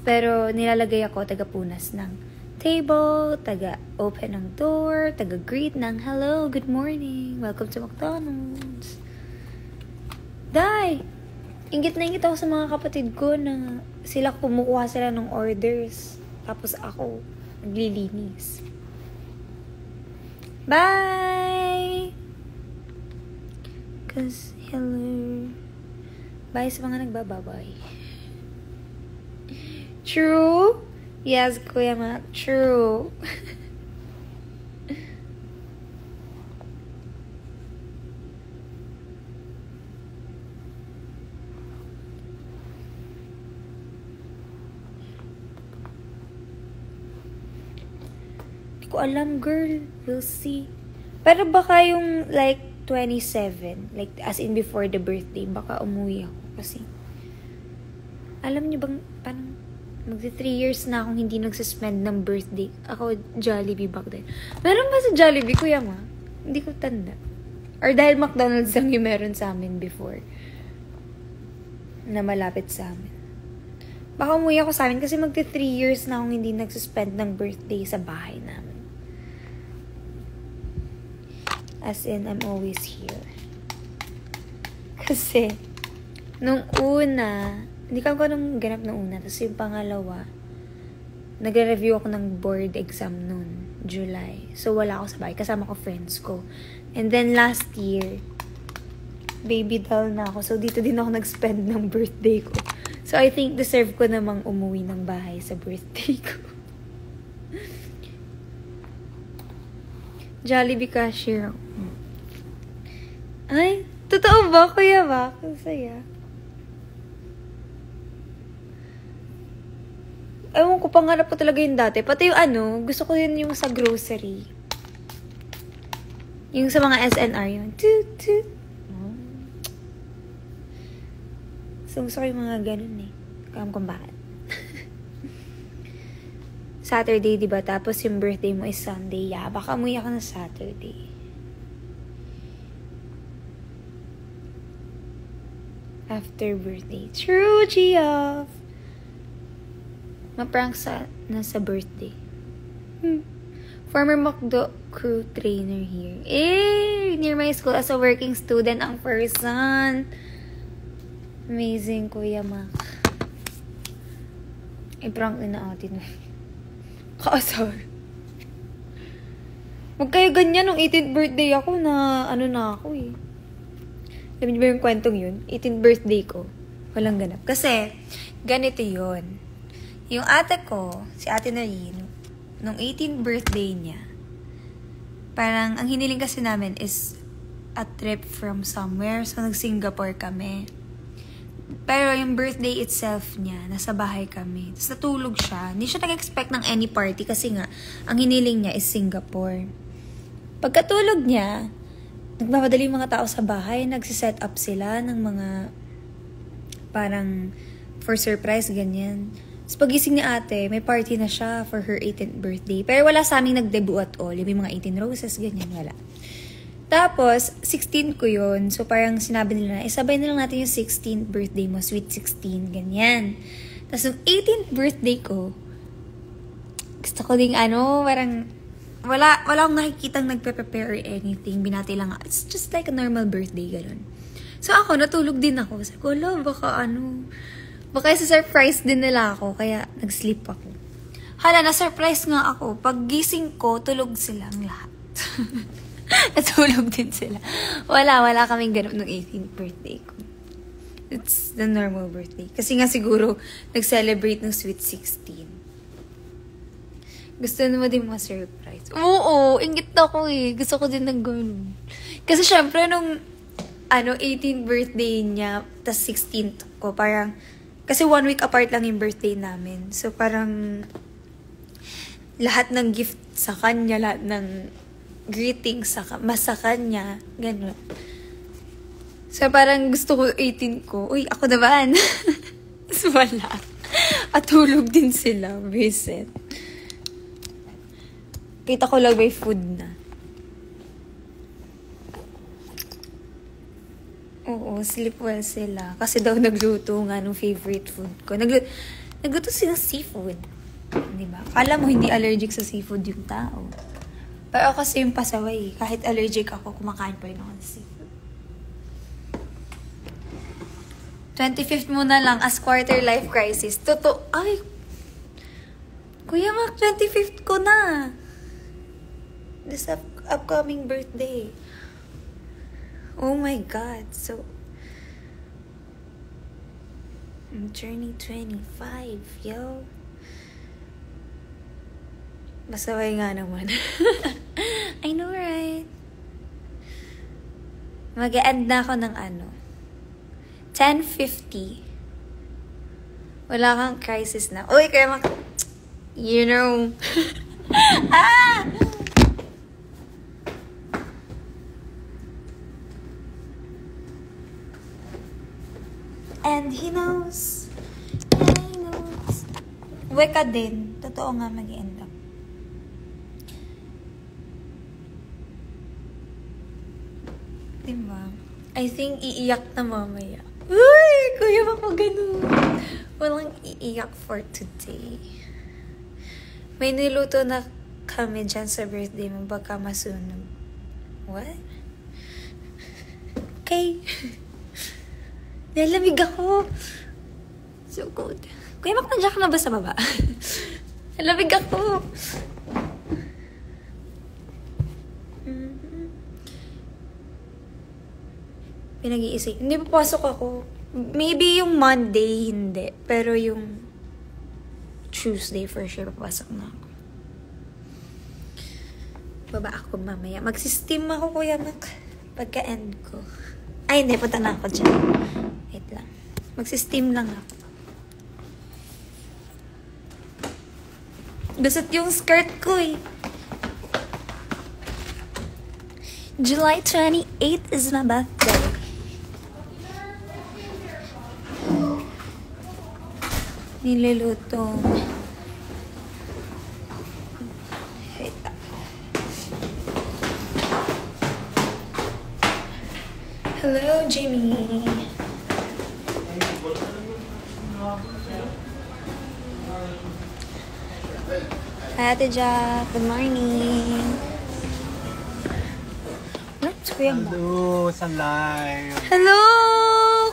Pero, nilalagay ako taga-punas ng table, taga-open ng door, taga-greet ng hello, good morning, welcome to McDonald's. Ingit na ingit ako sa mga kapatid ko na sila kumukuha sila ng orders. Tapos ako, naglilinis. Bye! Hello. Bye sa mga nagbababay. True? Yes, Kuya Mac. True. Hindi ko alam, girl. We'll see. Pero baka yung like 27, like as in before the birthday, baka umuwi ako. Kasi, alam niyo bang, parang magsi 3 years na akong hindi nagsuspend ng birthday. Ako, Jollibee back then. Meron ba sa Jollibee, Kuya Ma? Hindi ko tanda. Or dahil McDonald's lang yung meron sa amin before. Na malapit sa amin. Baka umuwi ako sa amin kasi magti 3 years na akong hindi nagsuspend ng birthday sa bahay namin. As in, I'm always here. Kasi, nung una, hindi ko anong ganap nung una. Tapos yung pangalawa, nag-review ako ng board exam noon, July. So, wala ako sa bahay. Kasama ko friends ko. And then, last year, baby doll na ako. So, dito din ako nag-spend ng birthday ko. So, I think deserve ko namang umuwi ng bahay sa birthday ko. Jollibee cashier. Ay, totoo ba, Kuya ba? Ang saya. Ewan ko, pangarap ko talaga yung dati. Pati yung gusto ko yun yung sa grocery. Yung sa mga SNR, yung toot, toot. So, gusto ko yung mga ganun eh. Kaya kung bakit. Saturday, diba? Tapos yung birthday mo is Sunday. Yeah, baka umuwi ako na Saturday. After birthday. True, Geoff! Ma-prank na sa birthday. Former McDo crew trainer here. Near my school as a working student ang person. Amazing, Kuya Mac. I-prank din na atin. Kaasar. Huwag kayo ganyan nung 18th birthday ako na ano na ako eh. Alam niyo ba yung kwentong yun? 18th birthday ko. Walang ganap. Kasi, ganito yun. Yung ate ko, si Ate Narine, nung 18th birthday niya, parang ang hiniling kasi namin is a trip from somewhere. So, nag-Singapore kami. Pero yung birthday itself niya, nasa bahay kami. Tapos natulog siya. Hindi siya nag-expect ng any party kasi nga, ang hiniling niya is Singapore. Pagkatulog niya, nagmamadali yung mga tao sa bahay, nagsiset up sila ng mga parang for surprise, ganyan. Tapos pagising ni ate, may party na siya for her 18th birthday. Pero wala sa aming nag-debut at all. Yung mga 18 roses, ganyan, wala. Tapos, 16 ko yun. So, parang sinabi nila na, isabay na lang natin yung 16th birthday mo, sweet 16, ganyan. Tapos, yung 18th birthday ko, gusto ko ding parang, wala akong nakikitang nagpe-prepare or anything. Binati lang, it's just like a normal birthday, gano'n. So, ako, natulog din ako. Sabi ko, baka surprise din nila ako, kaya nag-sleep ako. Hala, na-surprise nga ako. Pag gising ko, tulog silang lahat. Natulog din sila. Wala kaming ganun ng 18th birthday ko. It's the normal birthday. Kasi nga siguro, nag-celebrate ng sweet 16. Gusto naman din ma-surprise. Oo, ingit ako eh. Gusto ko din ng ganun. Kasi syempre, nung 18th birthday niya, tas 16th ko, parang, kasi 1 week apart lang yung birthday namin. So, parang, lahat ng gift sa kanya, lahat ng greetings sa kanya, gano'n. So, parang gusto ko 18 ko, uy, ako naman. So, wala. At tulog din sila, visit. Kita ko lang may food na. Oo, sleep well sila. Kasi daw nagluto nga ng favorite food ko. Nagluto sila seafood. Diba? Akala mo hindi allergic sa seafood yung tao. Pero kasi yung pasaway, kahit allergic ako, kumakain pa rin ako ng seafood. 25th mo na lang as quarter life crisis. Ay, Kuya Mac, 25th ko na. This upcoming birthday. Oh my God. So, I'm turning 25, yo. Masaway nga naman. I know, right? Mag-e-end na ako ng 10:50. Wala kang crisis na. Uy, kaya you know. And he knows. Yeah, he knows. Weka din. Totoo nga mag-e-end up. Diba? I think iiyak na mamaya. Uy! Kuya, baka ganun. Walang iiyak for today. May niluto na kami dyan sa birthday mo. Baka masunog. What? Okay. Nalamig ako. So good. Kuya, baka nandiyan ka na ba sa baba? Nalamig ako. Pinag-iisip. Hindi papasok ako. Maybe yung Monday, hindi. Pero yung Tuesday, for sure, papasok na ako. Baba ako mamaya. Mag-steam ako, Kuya Mac. Pagka-end ko. Ay, hindi. Punta na ako dyan. Wait lang. Mag-steam lang ako. Gusot yung skirt ko eh. July 28th is my birthday. Niluluto. Hello, Jimmy. Hi, Ate Jack. Good morning. What's Kuya Mac? Hello, sa live. Hello!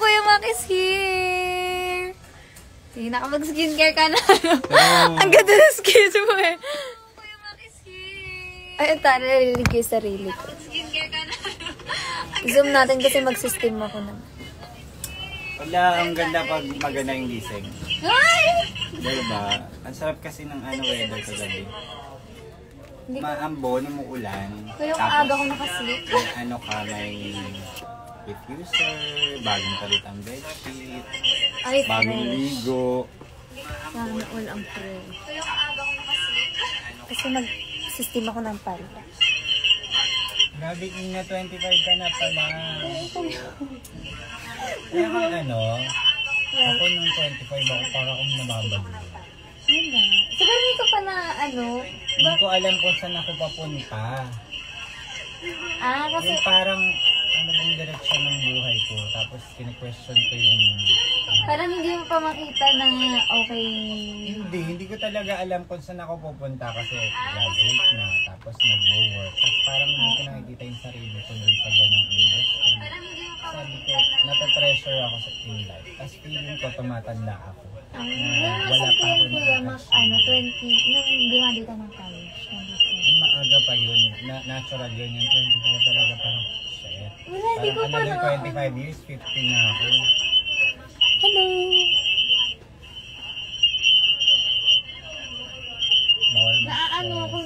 Kuya Mac is here! Sige, nakapag-skincare ka na. Ang ganda ng skin mo eh. Kuya Mac is here! Ay, ito, narinig ko yung sarili ko. Zoom natin kasi mag-system ako na. Wala, ang ganda pag maganda yung gising. Ay! Diba? Ang sarap kasi ng weather kagabi. Hindi ko. Maambon, umuulan. Kaya yung aga ko nakasleep. May diffuser, bagong palit ang bedsheet, Ay, bagong fresh. ligo. Sana all ang fresh. Kaya yung aga ko nakasleep. Kasi mag-system ako ng pala. Grabe, Ina, 25 ka na pala. Kaya ako nung 25 ako para akong nababalo. Ano? Siguro hindi ko pa na, Hindi ko alam kung saan ako papunta. kasi, Yung parang, bang direksyon ng buhay ko. Tapos, kine-question ko yung... parang hindi mo pa makita na okay. Hindi ko talaga alam kung saan ako pupunta kasi graduate na. Tapos, nag-work. Tapos, parang hindi ko nakikita yung sarili ko dun sa ganang industry. Sabi ko, natapressure ako sa in life. Tapos, feeling ko, tumatanda ako. Wala pa ako Kuya Mac, 20, nung dumali ka ng college. Ay, maaga pa yun. Natural yun. Yung 25 talaga parang, shit. Wala, hindi ko pa Parang another 25 years, 50 na ako. Hello! Bawal mo. Naaano ako.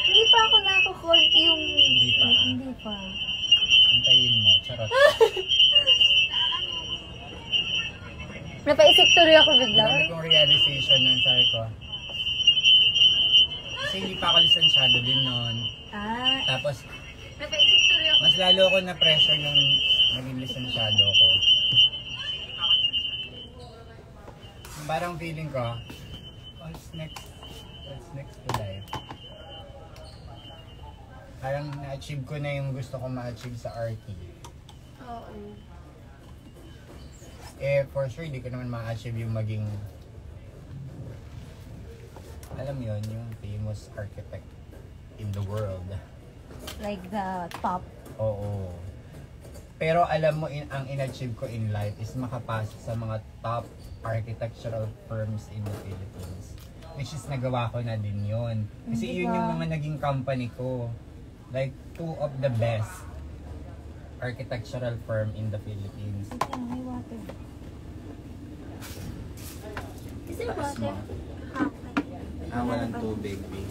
Hindi pa ako nakakall yung... Hindi pa. Antayin mo. Charot. Napaisip tuloy ako bigla. Dami kong realization nun, sabi ko. Kasi hindi pa ako lisensyado din nun. Tapos, Napaisip tuloy ako. mas lalo ako na-pressure nung naging lisensyado ko. Parang feeling ko, what's next to life? Parang na-achieve ko na yung gusto ko ma-achieve sa RT. Oo. For sure, hindi ko naman ma-achieve yung maging, alam yon yung famous architect in the world. Like the top. Oo. Pero alam mo, ang in-achieve ko in life is makapasok sa mga top architectural firms in the Philippines. Which is nagawa ko na din yun. Kasi yun yung mga naging company ko. Like, 2 of the best architectural firm in the Philippines. Okay, may water. Is there Taas water? mo. Walang tubig, B.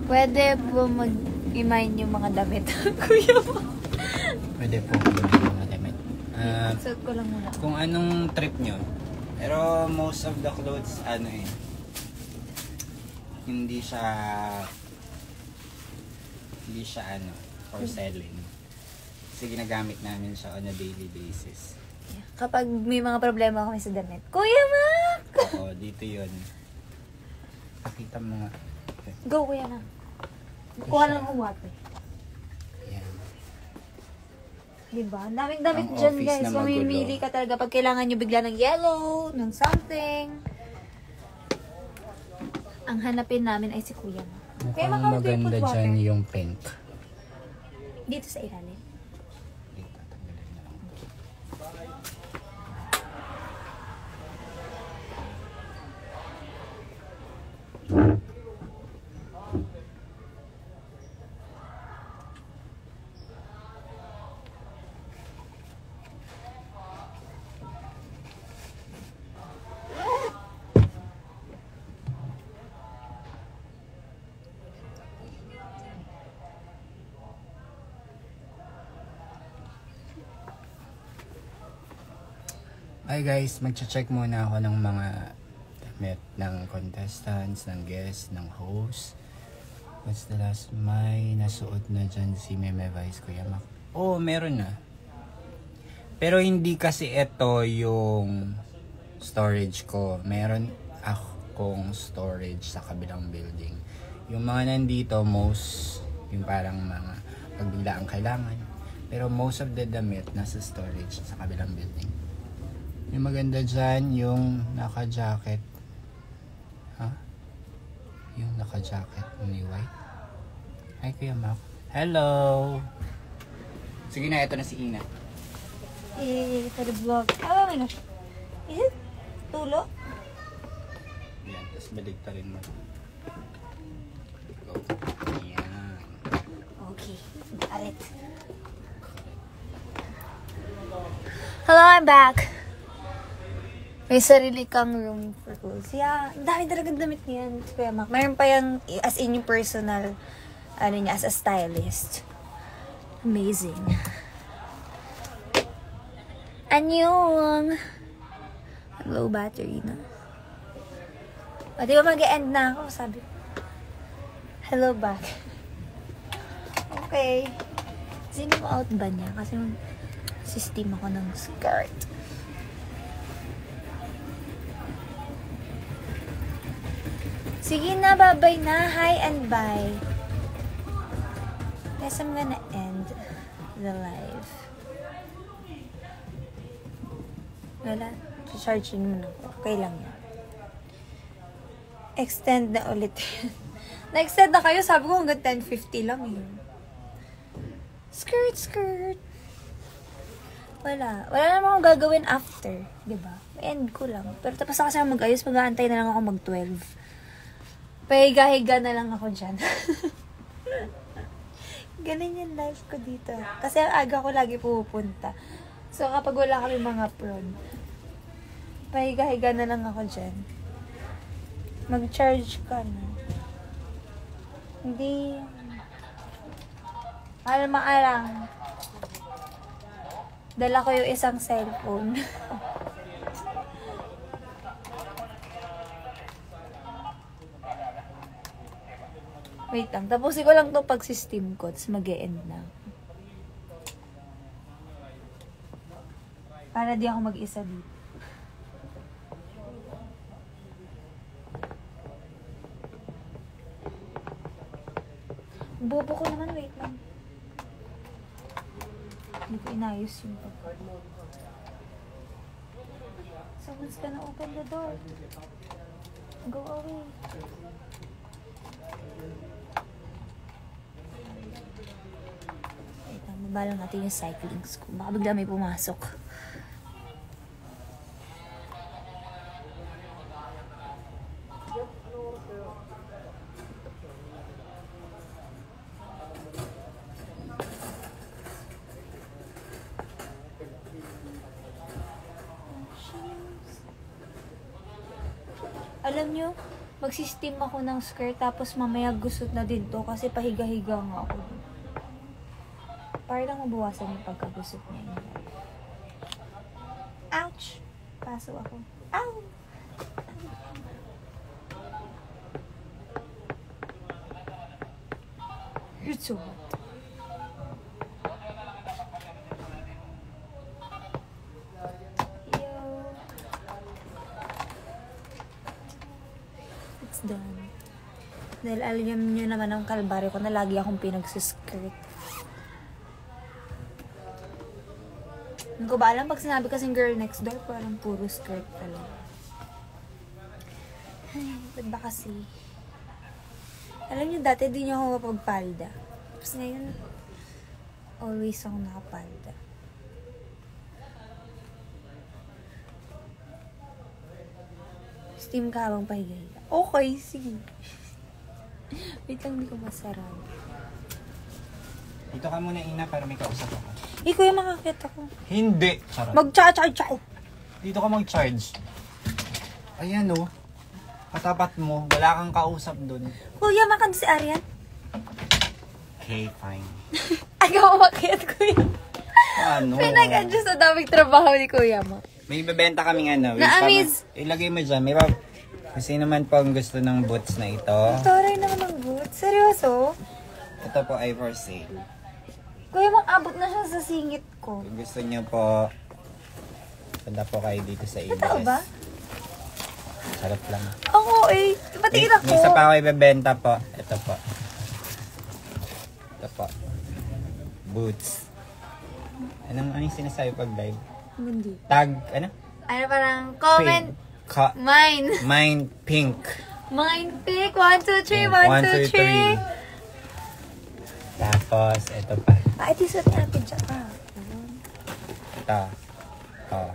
Pwede po mag-imine yung mga damit. Kuya mo. Pwede po yung mga damit. Suot ko lang muna. Kung anong trip nyo. Pero most of the clothes, hindi siya for selling. Kasi ginagamit namin siya on a daily basis. Kapag may mga problema kami sa damit, Kuya Mac! Oo, dito yun. Pakita mo nga. Go, Kuya Mac. Kuha lang ng water. Ayan. Diba? Ang daming damit Ang dyan, office guys. na magulo. Mamimili ka talaga pag kailangan nyo bigla ng yellow, ng something. Ang hanapin namin ay si Kuya Mac. Kuya Mac, how do you put water? yung pink. Dito sa ilalim. Hi guys, magche-check muna ako ng mga damit ng contestants, ng guests, ng host. What's the last? May nasuot na dyan si Meme Vice, Kuya Mac. Oh, meron na. Pero hindi kasi ito yung storage ko. Meron akong storage sa kabilang building. Yung mga nandito, yung parang mga pagbigla ang kailangan. Pero most of the damit nasa storage sa kabilang building. Yung maganda dyan, yung naka-jacket. Yung naka-jacket ni white. Hi, Kuya Mac. Hello! Sige na, ito na si Ina. For the vlog. Oh my gosh. Is it tulo? Yan, tapos baligtarin mo. Go. Yan. Okay, got it. Hello, I'm back. May sarili kang room for clothes. Yeah, ang dami talagang damit niyan. Kuya Mac. Mayroon pa yung, as in yung personal, ano niya, as a stylist. Amazing. Annyeong! Low battery na. O, di ba mag-e-end na ako? Sabi ko. Hello back. Okay. Sino mo out ba niya? Kasi mag-system ako ng skirt. Sige na, bye-bye na. Hi and bye. Guess I'm gonna end the live. Wala. Charging mo na ako. Okay lang yan. Extend na ulit. Na-extend na kayo. Sabi ko hanggang 10:50 lang yun. Skirt, skirt. Wala. Wala naman akong gagawin after. Diba? End ko lang. Pero tapos na kasi ako mag-ayos. Mag-aantay na lang ako mag-12. Pahiga-higa na lang ako dyan. Ganun yung life ko dito. Kasi ang aga ko lagi pupunta. So, kapag wala kami mga prom, pahiga-higa na lang ako dyan. Mag-charge ka na. Hindi. Maalang. Dala ko yung isang cellphone. Wait lang. Tapusin ko lang itong pag-system ko. Tapos mag-e-end na. Para di ako mag-isa dito. Bobo ko naman. Wait lang. Hindi ko inayos yung pag. Someone's gonna open the door. Go away. Babalang natin yung cycling school. Baka bigla may pumasok. Alam nyo, mag-system ako ng skirt tapos mamaya gusot na din to kasi pahiga-higa nga ako. Para lang mabawasan yung pagkagusot niya. Ouch! Paso ako. Ow! Hurts so bad. Yo. It's done. Dahil alam nyo naman ang kalbaryo ko na lagi akong pinagsiskirt. Hindi ko ba alam pag sinabi kasing girl next door, parang puro skirt talaga. Ay, ba't ba kasi? Alam niyo, dati di niyo ako mapagpalda. Tapos ngayon, always ako nakapalda. Steam ka habang pahiga-higa. Okay, sige. Wait lang, di ko masarap. Dito ka muna, Ina, para may kausap ako. Kuya, makakit ako. Hindi! Charot. Mag-cha-cha-cha! Dito ka mag-charge. Ayan o. Katapat mo. Wala kang kausap dun. Kuya, makan si Arian. Okay, fine. Agaw umakyat, Kuya. Ano? Pinag-adjust sa daming trabaho ni Kuya mo. May bibenta kaming ano. Na-amaze. Ilagay mo dyan. May kasi naman po ang gusto ng boots na ito. Taray naman ng boots. Seryoso? Ito po ay for sale. Kuya, mag-abot na siya sa singit ko. Kung gusto niyo po, punta po kayo dito sa ABS. Totoo ba? Sarap lang. Oo, eh. Patingin ako. May isa pa ako ibebenta po. Ito po. Ito po. Boots. Anong sinasabi pag live? Hindi. Tag, ano? Ano parang comment. Mine. Mine pink. Mine pick. 1, 2, 3. 1, 2, 3. Tapos, ito pa. Ito suot natin siya. Ito. Oh.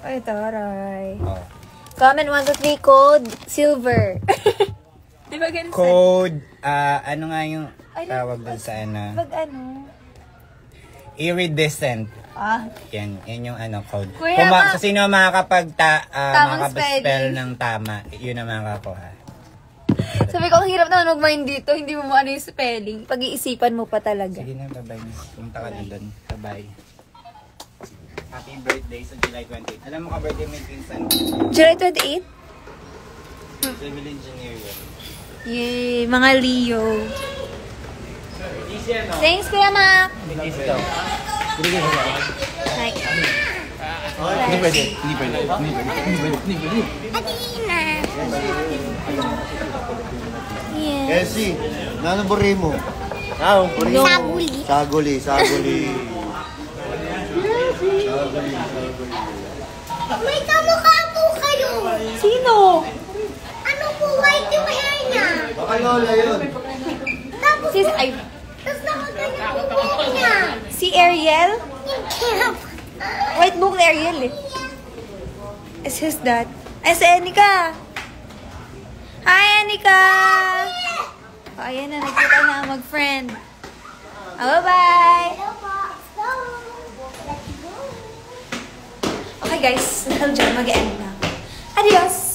Ay, taray. Oh. Comment 1, 2, 3, code silver. Di ba ganun? Code, ano nga yung Ay, tawag dun sa ano? Pag ano? Iridescent. Ah. Yan yung ano, code. Kuya, Kung sa sino Tamang makakapag-spell spelling. ng tama, yun ang makakakuha. Sabi ko, ang hirap naman mag-mind dito. Hindi mo ano yung spelling. Pag-iisipan mo pa talaga. Sige na, bye-bye. Pumunta ka lang dun. Bye-bye. Happy birthday sa July 28. Alam mo ka birthday may pinsan? July 28? Civil engineer yun. Yay, mga Leo. Easy ano? Thanks, Kuya Mac. Easy daw. Like, Hindi pwede. Hindi pwede. Hindi pwede. Hindi pwede. Hindi pwede. yeah. Elsie, nanaburi mo. Buri mo. Saguli. May kamukha po kayo. Sino? Ano po white yung hair niya? Baka lola yun. Tapos, Ay, tapos nakaganyan yung hair niya. si Ariel? Yung White book ni Ariel eh. Is who's that? Ay, si Anika. Hi, Anika! Oh, ayan na, nagkita na mag-friend. Oh, bye-bye! Okay guys, dahil dyan mag-end na. Adios!